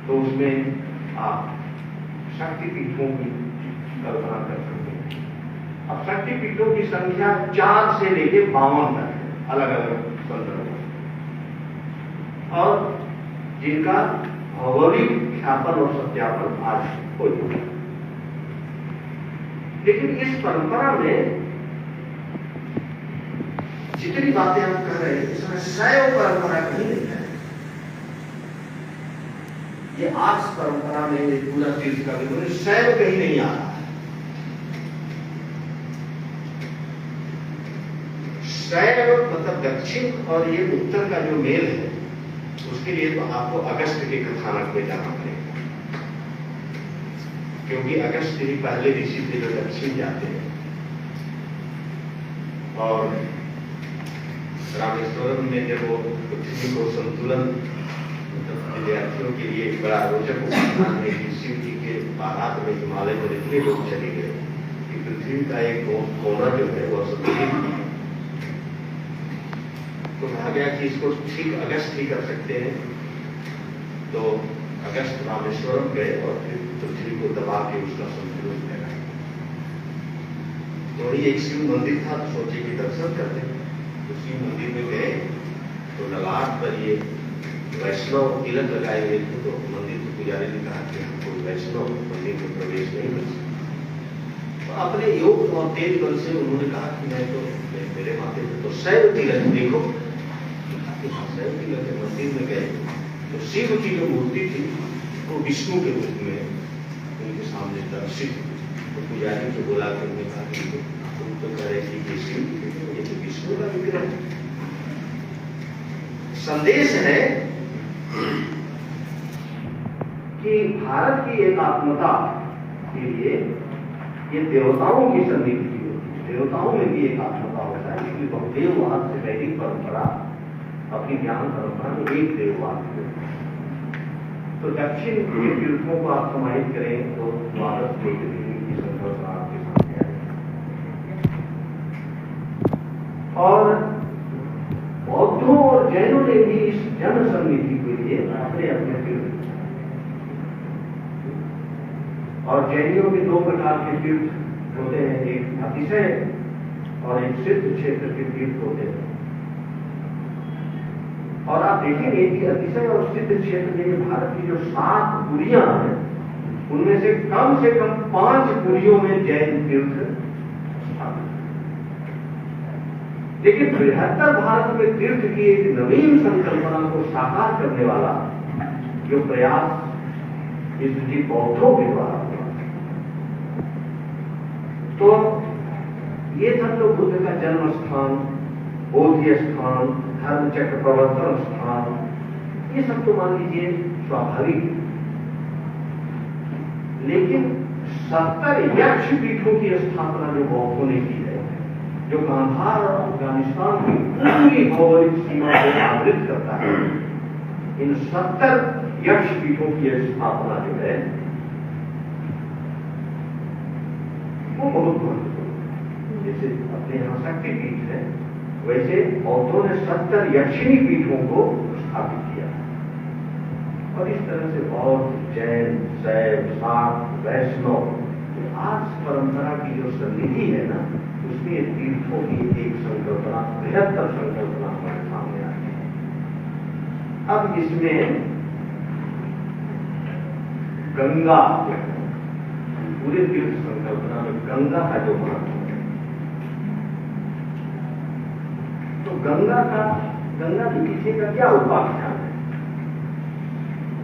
तो उसमें आप शक्तिपीठों की कल्पना कर सकते हैं। अब शक्तिपीठों की संख्या 4 से लेके 52 तक है, अलग अलग संदर्भ, और जिनका भौगोलिक ख्यापन और सत्यापन आज हो चुका है। लेकिन इस परंपरा में जितनी बातें हम कर रहे हैं, इसमें शैव परंपरा कहीं नहीं है। ये आर्ष परंपरा में एक पूरा चीज का भी शैव कहीं नहीं आ रहा है। शैव मतलब दक्षिण और ये उत्तर का जो मेल है, उसके लिए तो आपको अगस्त के कथानक में जाना पड़ेगा, क्योंकि अगस्त ही पहले ऋषि थे जो दक्षिण जाते हैं। और रामेश्वरम में जब वो पृथ्वी को संतुलन, विद्यार्थियों के लिए एक बड़ा रोचक उपाख्यान है कि शिव जी के बारात में हिमालय में इतने लोग चले गए कि पृथ्वी का एक कोना जो है वो संतुलित है। तो कहा गया कि इसको ठीक अगस्त ही कर सकते हैं। तो अगस्त रामेश्वरम गए और फिर पृथ्वी को दबा के उसका संतुलन लगाया। तो वही एक शिव मंदिर था, तो सोचे कि दर्शन करते हैं। तो शिव मंदिर में गए तो ललाट पर ये वैष्णव तिलक लगाए हुए थे। तो मंदिर के पुजारी ने कहा कि हमको वैष्णव मंदिर में प्रवेश नहीं कर सकते। तो अपने योग और तेज बल से उन्होंने कहा कि मैं तो मेरे माथे पे तो शैव तिलक, देखो शैव तिलक के मंदिर में गए तो शिव की जो मूर्ति थी वो विष्णु के रूप में उनके सामने दर्शित। तो पुजारी को बोला कि उन्होंने कहा कि तुम तो कह रहे थे कि शिव, ये तो विष्णु का विग्रह है। संदेश है कि भारत की एकात्मता के लिए ये देवताओं की सन्निधि होती है, देवताओं में भी एकात्मता होता है। इसलिए बहुदेववाद से वैदिक परंपरा अपनी ज्ञान परंपरा में एक देववाद है। तो दक्षिण के तीर्थों को आप समाहित करें तो द्वादश ज्योतिर्लिंग की संकल्पना आपके सामने आएगी। और बौद्धों और जैनों ने भी इस जन सन्निधि के लिए अपने अपने तीर्थ, और जैनियों के 2 प्रकार के तीर्थ होते हैं, एक अतिशय और एक सिद्ध क्षेत्र के तीर्थ होते हैं। और आप देखेंगे कि अतिशय और सिद्ध क्षेत्र में भारत की जो 7 पुरियां हैं, उनमें से कम 5 पुरियों में जैन तीर्थ। लेकिन बृहत्तर भारत में तीर्थ की एक नवीन संकल्पना को साकार करने वाला जो प्रयास इस बौद्धों के द्वारा हुआ, तो ये था तो बुद्ध का जन्म स्थान, बोधि स्थान, धर्म चक्र प्रवर्तन स्थान, ये सब तो मान लीजिए स्वाभाविक है। लेकिन 70 यक्ष पीठों की स्थापना जो बौद्धों ने की है, जो गांधार और अफगानिस्तान की पूरी भौगोलिक सीमा को आवृत करता है, इन 70 यक्ष पीठों की स्थापना जो है वो बहुत महत्वपूर्ण है। जैसे अपने यहाँ शक्तिपीठ है, वैसे बौद्धों ने 70 यक्षिणी पीठों को स्थापित किया। और इस तरह से बौद्ध, जैन, शैव, शाक्त, वैष्णव, आर्ष परंपरा की जो सन्निधि है ना, उसमें तीर्थों की एक संकल्पना, बृहत्तर संकल्पना हमारे सामने आती है। अब इसमें गंगा, पूरे तीर्थ संकल्पना में गंगा का जो महत्व है, तो गंगा के पीछे का क्या उपाख्यान है?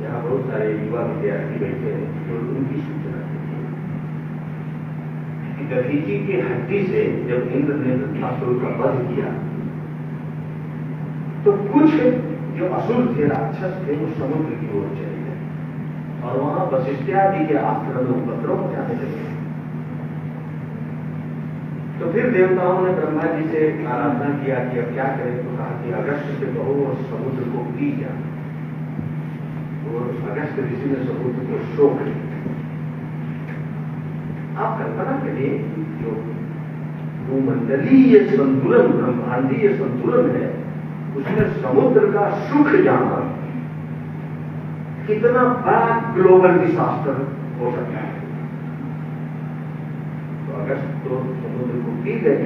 यहाँ बहुत सारे युवा विद्यार्थी बैठे हैं जो उनकी सूचना दधीची की हड्डी से जब इंद्र ने असुर का वध किया, तो कुछ जो असुर थे, राक्षस थे, वो समुद्र की ओर चले गए और वहां वशिष्ठादि के आश्रम में उपद्रव जाने लगे। तो फिर देवताओं ने ब्रह्मा जी से आराधना किया कि अब क्या करें। तो कहा कि अगस्त से कहो और समुद्र को पी जाए। और अगस्त ऋषि ने समुद्र को शोक लिया। आप कल्पना करिए जो भूमंडलीय संतुलन, ब्रह्मांडीय संतुलन है, उसमें समुद्र का सुख जाना कितना बड़ा ग्लोबल डिजास्टर हो सकता है। तो अगर तो समुद्र को पी गए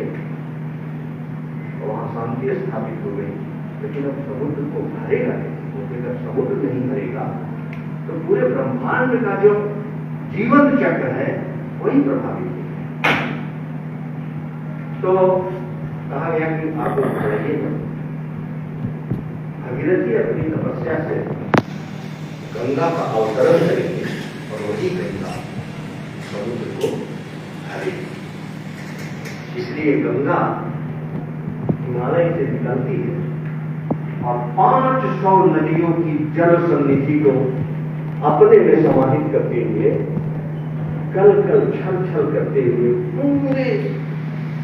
तो वहां शांति स्थापित हो गई, लेकिन अब समुद्र को भरेगा क्योंकि अगर समुद्र नहीं भरेगा तो पूरे ब्रह्मांड का जो जीवन चक्र है वही प्रभावित है। तो कहा गया कि आप लोग बढ़िए। भगीरथी अपनी तपस्या से गंगा का अवतरण करेंगे और वही गंगा समुद्र को भरेगी। इसलिए गंगा हिमालय से निकलती है और 500 नदियों की जल सन्निधि को अपने में समाहित करते हुए, कल कल छल छल करते हुए पूरे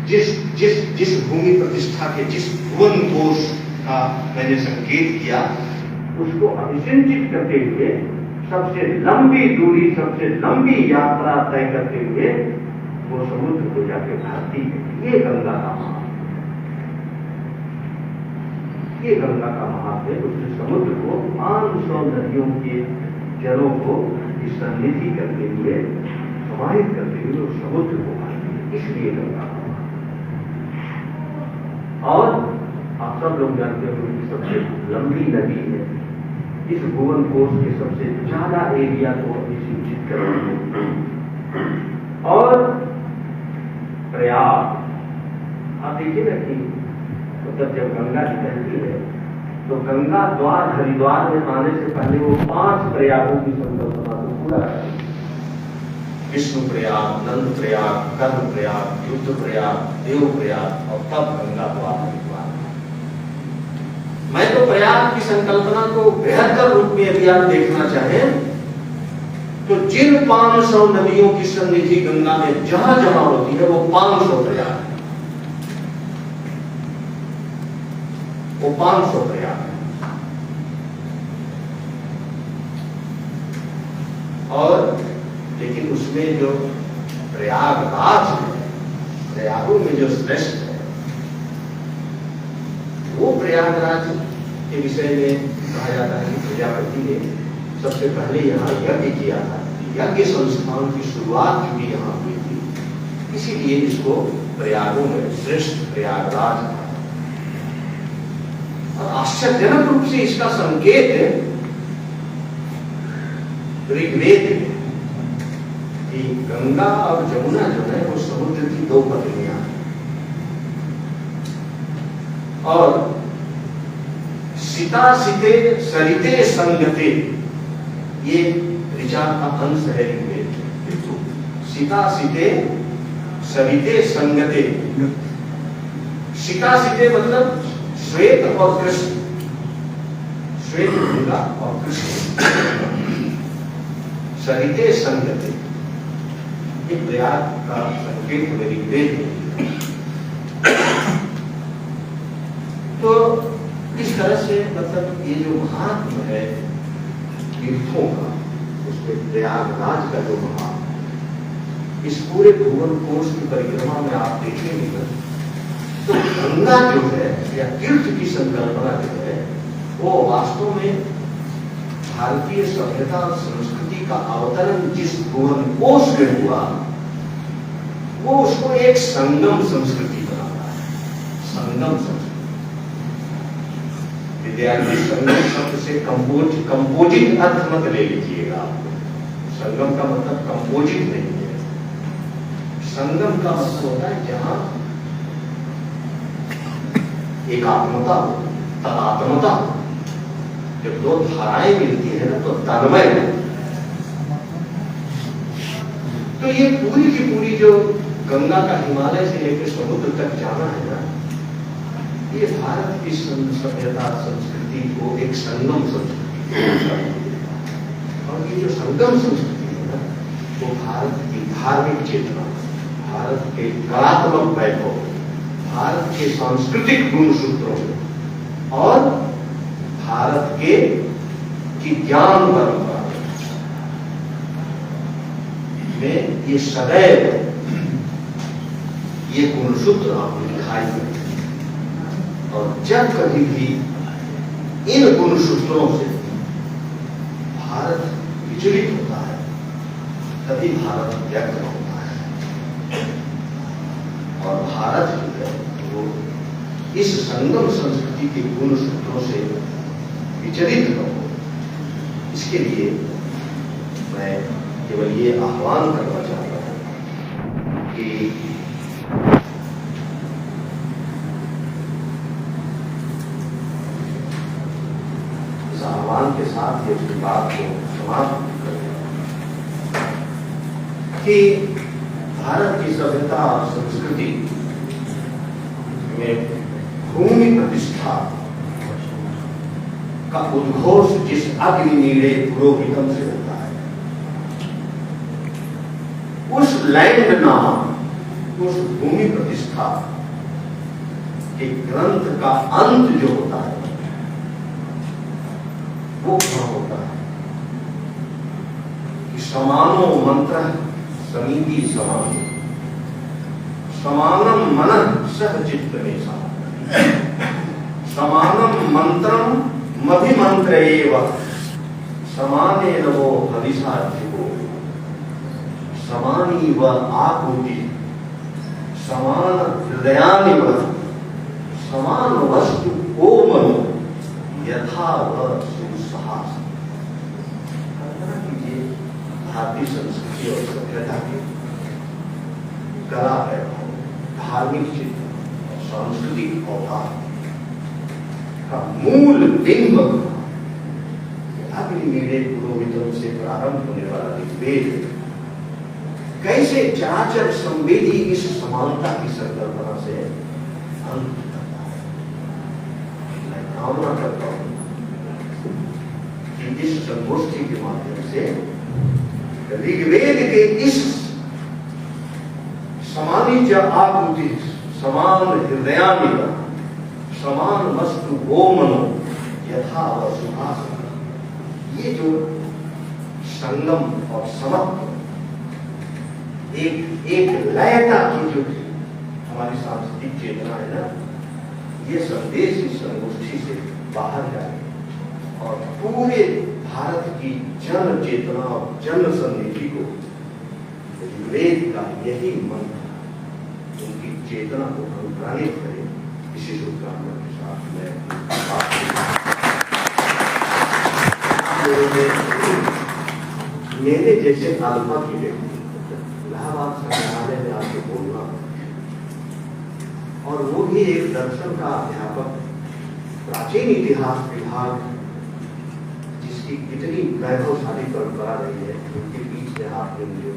जिस भूमि प्रतिष्ठा के जिस भुवन कोश का मैंने संकेत किया उसको अभिसिंचित करते हुए सबसे लंबी दूरी, सबसे लंबी यात्रा तय करते हुए वो समुद्र को जाके भरती है। ये गंगा का महात्म्य, ये गंगा का महात्म्य। उस समुद्र को 500 नदियों के जलों को सन्निधि करते हुए, समाहित करते हुए उस समुद्र को भरती है, इसलिए गंगा का महात्म्य। और आप सब लोग जानते हो कि सबसे लंबी नदी है, इस भुवन कोश के सबसे ज्यादा एरिया को अभिसिंचित करती है। और प्रयाग, आप देखिए ना कि मतलब जब गंगा निकलती है तो गंगा द्वार हरिद्वार में आने से पहले वो 5 प्रयागों की संकल्पना को पूरा करती है। विष्णु प्रयाग, नंद प्रयाग, कर्म प्रयाग, युद्ध प्रयाग, देव प्रयाग और तब गंगा द्वार हरिद्वार। मैं तो प्रयाग की संकल्पना को बेहतर रूप में यदि आप देखना चाहें तो जिन 500 नदियों की सन्निधि गंगा में जहां जहां होती है वो 500 प्रयाग है, वो 500 प्रयाग है। और लेकिन उसमें जो प्रयागराज है, प्रयागों में जो श्रेष्ठ है, वो प्रयागराज के विषय में कहा जाता है कि प्रजापति ने सबसे पहले यहाँ यज्ञ किया था। यज्ञ संस्थान की शुरुआत भी यहाँ हुई थी, इसीलिए इसको प्रयागों में श्रेष्ठ प्रयागराज था। और आश्चर्यजनक रूप से इसका संकेत ऋग्वेद में कि गंगा और जमुना जो है वो समुद्र की 2 पत्नियां हैं। और सीता सीते सरिते संगते, ये ऋचा का अंश है ऋग्वेद। सीता सीते सरिते संगते, सीता सीते मतलब श्वेत और कृष्ण, श्वेत गंगा और कृष्ण, सरिते संगते, ये प्रयाग का संकेत ऋग्वेद में। तो इस तरह से मतलब ये जो महात्म है तीर्थों का, उसके प्रयागराज का जो महात्म, इस पूरे भुवन कोश की परिक्रमा में आप देखेंगे तो गंगा जो है या तीर्थ की संकल्पना जो है वो वास्तव में भारतीय सभ्यता और संस्कृति का अवतरण जिस भुवन कोश में हुआ वो उसको एक संगम संस्कृति बनाता है। संगम संस्कृति, विद्यार्थी संगम शब्द से कंपोजिट अर्थ मत ले लीजिएगा। संगम का मतलब कंपोजिट नहीं है। संगम का मतलब होता है जहां एकात्मता हो, तदात्मता हो। जब 2 धाराएं मिलती है ना तो तन्मय है। तो ये पूरी की पूरी जो गंगा का हिमालय से लेकर समुद्र तक जाना है ना, ये भारत की सभ्यता संस्कृति को एक संगम संस्कृति, और ये जो संगम संस्कृति है ना वो भारत की धार्मिक चेतना, भारत के कलात्मक वैभव, भारत के सांस्कृतिक गुणसूत्रों और भारत के की ज्ञान परंपरा में ये सदैव ये गुणसूत्र आपको दिखाई देते हैं। और जब कभी भी इन गुणसूत्रों से भारत भारत विचलित होता है तभी भारत व्यक्त होता है। और भारत जो है वो इस संगम संस्कृति के गुण सूत्रों से विचलित न हो, इसके लिए मैं केवल ये आह्वान करना चाहता हूं कि इस आह्वान के साथ ये अपनी बात को समाप्त करें कि भारत की सभ्यता और संस्कृति में भूमि प्रतिष्ठा का उद्घोष जिस अग्नि नीड़े पुरोहितम से होता है, उस लैंड नाम, उस भूमि प्रतिष्ठा के ग्रंथ का अंत जो होता है वो क्या होता है कि समानो मंत्र समीति समान, समानम मन सह चित्त में समानम मंत्रम मभिमंत्र एवं समाने नवो हविषाधिको समानी व आकुति समान हृदयानि व समान वस्तु कोमल यथा व सुसाहस। कल्पना कीजिए भारतीय संस्कृति और सभ्यता की कला वैभव, धार्मिक चित्र, सांस्कृतिक अवतार का मूल बिंब अग्नि मीड़े पुरोहितों से प्रारंभ होने वाला ऋग्वेद कैसे चराचर संवेदी इस समानता की संकल्पना से अंत करता है। मैं कामना करता हूं कि इस संगोष्ठी के माध्यम से ऋग्वेद के इस समानी च आकुति समान हृदयानि समान वस्तु गोमनो यथा व सुभाषण, ये जो संगम और समत्व एक लयता की जो हमारी सांस्कृतिक चेतना है ना, ये संदेश इस संगोष्ठी से बाहर जाए और पूरे भारत की जन चेतना और जन सन्निधि को ऋग्वेद का यही मंत्र उनकी चेतना को अनुप्राणित करे। इसी शुभकामना के साथ मेरे जैसे अल्पा की व्यक्ति इलाहाबाद संग्रहालय में आके बोलना और वो भी एक दर्शन का अध्यापक, प्राचीन इतिहास विभाग जिसकी कितनी वैभवशाली परंपरा रही है, उनके बीच में आपने मुझे